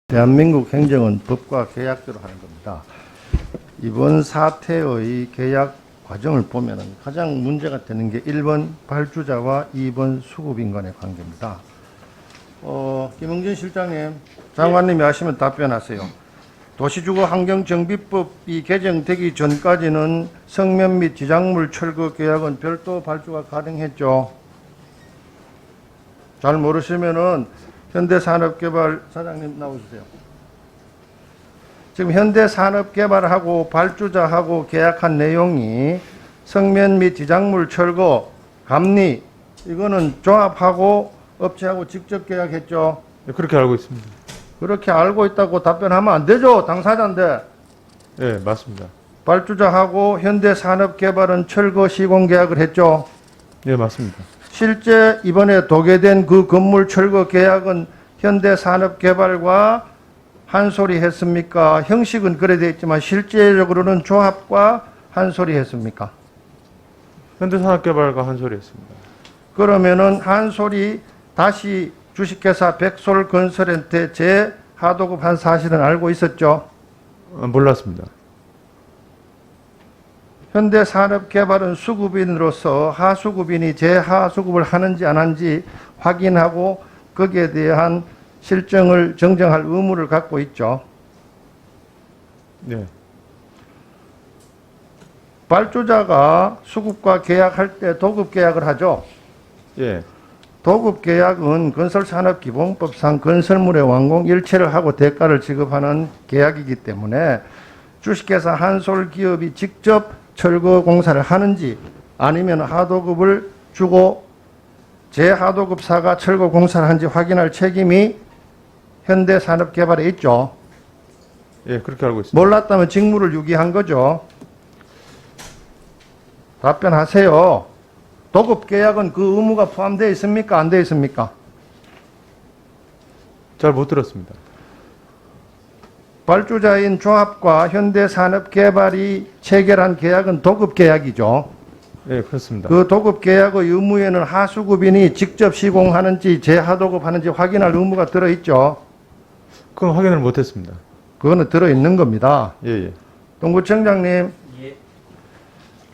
대한민국 행정은 법과 계약대로 하는 겁니다. 이번 사태의 계약 과정을 보면 가장 문제가 되는 게 1번 발주자와 2번 수급인 간의 관계입니다. 김흥진 실장님, 장관님이 하시면 답변하세요. 도시주거환경정비법이 개정되기 전까지는 성면 및 지작물 철거 계약은 별도 발주가 가능했죠. 잘 모르시면은 현대산업개발 사장님 나오주세요. 지금 현대산업개발하고 발주자하고 계약한 내용이 성면 및 지작물 철거, 감리 이거는 조합하고 업체하고 직접 계약했죠. 네, 그렇게 알고 있습니다. 그렇게 알고 있다고 답변하면 안 되죠. 당사자인데. 네, 맞습니다. 발주자하고 현대산업개발은 철거 시공 계약을 했죠. 네, 맞습니다. 실제 이번에 도계된 그 건물 철거 계약은 현대산업개발과 한 소리 했습니까? 형식은 그래 되어 있지만 실제적으로는 조합과 한 소리 했습니까? 현대산업개발과 한 소리 했습니다. 그러면은 한 소리 다시 주식회사 백솔건설한테 재하도급한 사실은 알고 있었죠? 몰랐습니다. 현대산업개발은 수급인으로서 하수급인이 재하수급을 하는지 안 하는지 확인하고 거기에 대한 실정을 정정할 의무를 갖고 있죠. 네. 발주자가 수급과 계약할 때 도급계약을 하죠. 예. 도급계약은 건설산업기본법상 건설물의 완공 일체를 하고 대가를 지급하는 계약이기 때문에 주식회사 한솔기업이 직접 철거 공사를 하는지 아니면 하도급을 주고 재하도급사가 철거 공사를 하는지 확인할 책임이 현대산업개발에 있죠. 예, 그렇게 알고 있습니다. 몰랐다면 직무를 유기한 거죠. 답변하세요. 도급계약은 그 의무가 포함되어 있습니까? 안 되어 있습니까? 잘 못 들었습니다. 발주자인 조합과 현대산업개발이 체결한 계약은 도급계약이죠. 예, 그렇습니다. 그 도급계약의 의무에는 하수급인이 직접 시공하는지 재하도급하는지 확인할 의무가 들어있죠. 그건 확인을 못 했습니다. 그거는 들어있는 겁니다. 예, 예. 동구청장님, 예.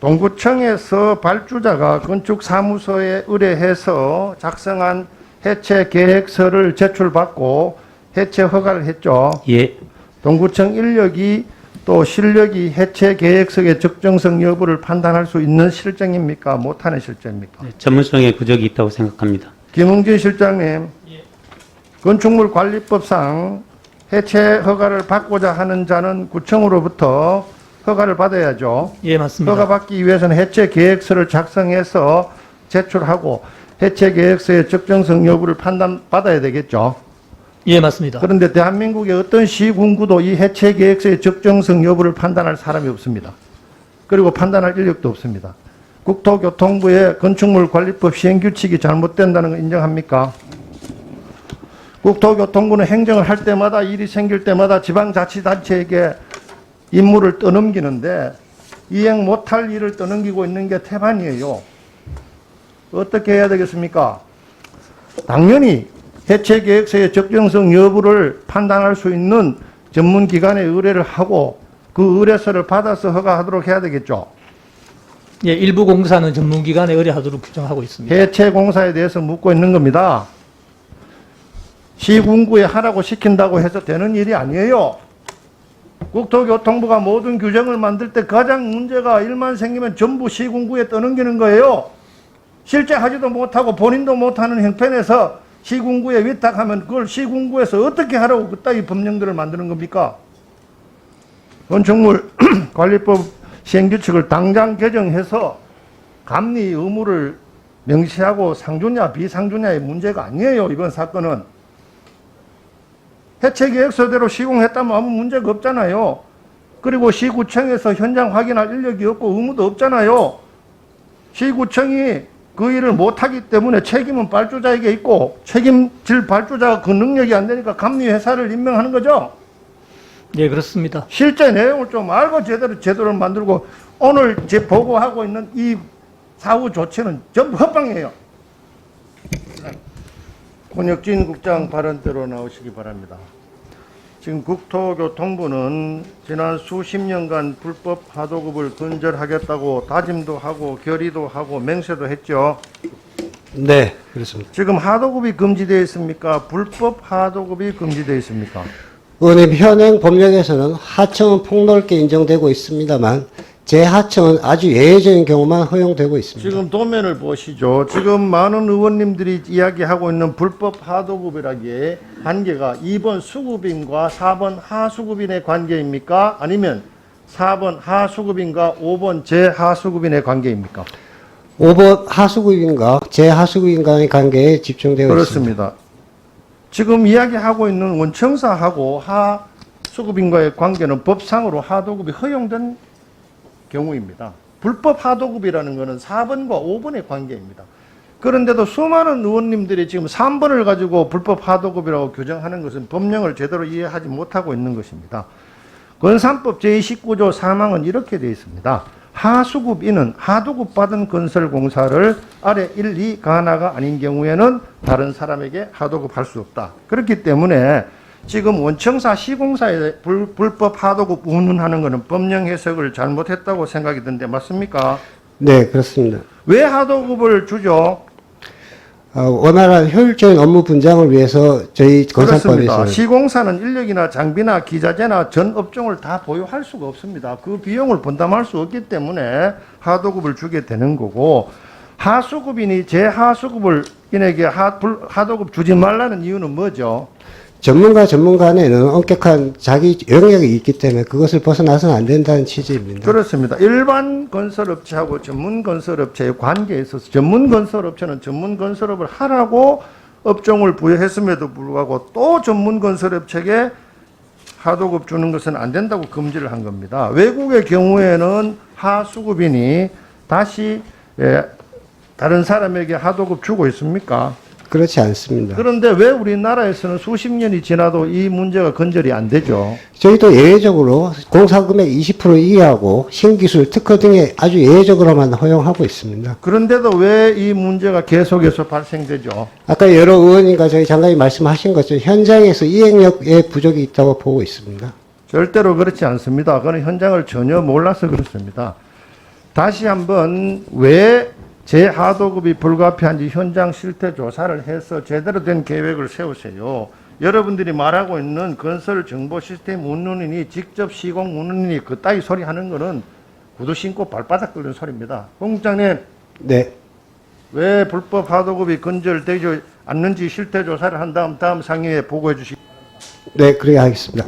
동구청에서 발주자가 건축사무소에 의뢰해서 작성한 해체 계획서를 제출받고 해체 허가를 했죠. 예. 동구청 인력이 또 실력이 해체 계획서의 적정성 여부를 판단할 수 있는 실정입니까? 못하는 실정입니까? 네, 전문성에 부족이 있다고 생각합니다. 김흥진 실장님, 예. 건축물 관리법상 해체 허가를 받고자 하는 자는 구청으로부터 허가를 받아야죠. 예, 맞습니다. 허가 받기 위해서는 해체 계획서를 작성해서 제출하고 해체 계획서의 적정성 여부를 판단받아야 되겠죠. 예, 맞습니다. 그런데 대한민국의 어떤 시군구도 이 해체 계획서의 적정성 여부를 판단할 사람이 없습니다. 그리고 판단할 인력도 없습니다. 국토교통부의 건축물 관리법 시행규칙이 잘못된다는 거 인정합니까? 국토교통부는 행정을 할 때마다 일이 생길 때마다 지방자치단체에게 임무를 떠넘기는데 이행 못할 일을 떠넘기고 있는 게 태반이에요. 어떻게 해야 되겠습니까? 당연히 해체 계획서의 적정성 여부를 판단할 수 있는 전문기관에 의뢰를 하고 그 의뢰서를 받아서 허가하도록 해야 되겠죠. 예, 일부 공사는 전문기관에 의뢰하도록 규정하고 있습니다. 해체 공사에 대해서 묻고 있는 겁니다. 시군구에 하라고 시킨다고 해서 되는 일이 아니에요. 국토교통부가 모든 규정을 만들 때 가장 문제가 일만 생기면 전부 시군구에 떠넘기는 거예요. 실제 하지도 못하고 본인도 못하는 형편에서 시군구에 위탁하면 그걸 시군구에서 어떻게 하라고 그따위 법령들을 만드는 겁니까? 건축물 관리법 시행규칙을 당장 개정해서 감리 의무를 명시하고 상주냐 비상주냐의 문제가 아니에요. 이번 사건은. 해체 계획서대로 시공했다면 아무 문제가 없잖아요. 그리고 시구청에서 현장 확인할 인력이 없고 의무도 없잖아요. 시구청이 그 일을 못하기 때문에 책임은 발주자에게 있고 책임질 발주자가 그 능력이 안 되니까 감리회사를 임명하는 거죠. 예, 그렇습니다. 실제 내용을 좀 알고 제도를 만들고 오늘 제 보고하고 있는 이 사후 조치는 전부 헛방이에요. 권혁진 국장 발언대로 나오시기 바랍니다. 지금 국토교통부는 지난 수십 년간 불법 하도급을 근절하겠다고 다짐도 하고 결의도 하고 맹세도 했죠. 네, 그렇습니다. 지금 하도급이 금지되어 있습니까? 불법 하도급이 금지되어 있습니까? 의원님, 현행 법령에서는 하청은 폭넓게 인정되고 있습니다만 재하청은 아주 예외적인 경우만 허용되고 있습니다. 지금 도면을 보시죠. 지금 많은 의원님들이 이야기하고 있는 불법 하도급이라기에 관계가 2번 수급인과 4번 하수급인의 관계입니까? 아니면 4번 하수급인과 5번 재하수급인의 관계입니까? 5번 하수구인과 재하수구인 간의 관계에 집중되어 있습니다. 그렇습니다. 지금 이야기하고 있는 원청사하고 하수급인과의 관계는 법상으로 하도급이 허용된 경우입니다. 불법 하도급이라는 것은 4번과 5번의 관계입니다. 그런데도 수많은 의원님들이 지금 3번을 가지고 불법 하도급이라고 규정하는 것은 법령을 제대로 이해하지 못하고 있는 것입니다. 건산법 제29조 3항은 이렇게 되어 있습니다. 하수급인은 하도급 받은 건설공사를 아래 1, 2 가나가 아닌 경우에는 다른 사람에게 하도급할 수 없다. 그렇기 때문에 지금 원청사 시공사에 불법 하도급 운운하는 것은 법령 해석을 잘못했다고 생각이 드는데 맞습니까? 네, 그렇습니다. 왜 하도급을 주죠? 원활한 효율적인 업무 분장을 위해서 저희 그렇습니다. 건설법에서 시공사는 인력이나 장비나 기자재나 전 업종을 다 보유할 수가 없습니다. 그 비용을 분담할 수 없기 때문에 하도급을 주게 되는 거고, 하수급인이 재하수급인에게 하도급 주지 말라는 이유는 뭐죠? 전문 간에는 엄격한 자기 영역이 있기 때문에 그것을 벗어나서는 안 된다는 취지입니다. 그렇습니다. 일반 건설업체하고 전문 건설업체의 관계에 있어서 전문 건설업체는 전문 건설업을 하라고 업종을 부여했음에도 불구하고 또 전문 건설업체에게 하도급 주는 것은 안 된다고 금지를 한 겁니다. 외국의 경우에는 하수급인이 다시 다른 사람에게 하도급 주고 있습니까? 그렇지 않습니다. 그런데 왜 우리나라에서는 수십 년이 지나도 이 문제가 건절이 안 되죠? 저희도 예외적으로 공사금액 20% 이하고 신기술, 특허 등에 아주 예외적으로만 허용하고 있습니다. 그런데도 왜 이 문제가 계속해서 발생되죠? 아까 여러 의원님과 저희 장관이 말씀하신 것처럼 현장에서 이행력의 부족이 있다고 보고 있습니다. 절대로 그렇지 않습니다. 그건 현장을 전혀 몰라서 그렇습니다. 다시 한번 왜 재하도급이 불가피한지 현장 실태 조사를 해서 제대로 된 계획을 세우세요. 여러분들이 말하고 있는 건설 정보 시스템 운운이니 직접 시공 운운이니 그따위 소리 하는 거는 구두 신고 발바닥 뚫는 소리입니다. 공장님, 네. 왜 불법 하도급이 건절되지 않는지 실태 조사를 한 다음 상임위에 보고해 주시기. 네, 그렇게 하겠습니다.